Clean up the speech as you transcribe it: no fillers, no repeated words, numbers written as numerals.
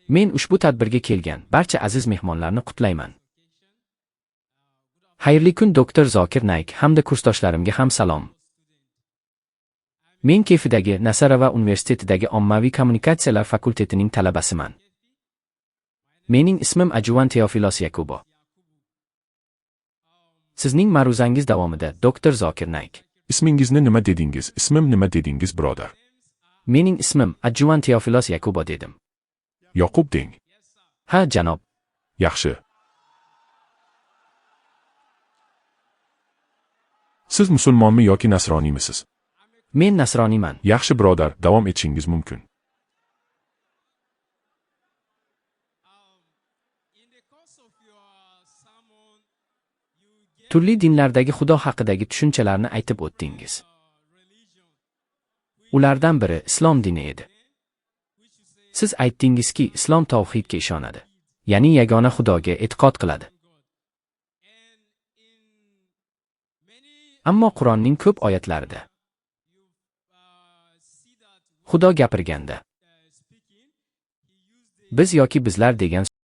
Men ushbu tadbirga kelgan barcha aziz mehmonlarni qutlayman. Xayrli kun doktor Zokir Naik hamda kursdoshlarimga ham salom. Men Kefidagi Nasarava universitetidagi ommaviy kommunikatsiyalar fakultetining talabasiman. Mening ismim Ajuvan Teofilos Yakubo. Sizning ma'ruzangiz davomida doktor Zokir Naik. Ismingizni nima dedingiz? Ismim nima dedingiz, birodar? Mening ismim Ajuvan Teofilos Yakubo dedim. Yoqub deng. Ha, janob. Yaxshi. Siz musulmonmi yoki nasroniymisiniz? Men nasroniyman. Yaxshi, birodar, davom etishingiz mumkin. Turli dinlardagi Xudo haqidagi tushunchalarni aytib o'tdingiz. Ulardan biri islom dini edi. Siz aytdingizki, islom tavhidga ishonadi, ya'ni yagona Xudoga e'tiqod qiladi. Ammo Qur'onning ko'p oyatlarida Xudo gapirganda biz yoki bizlar degan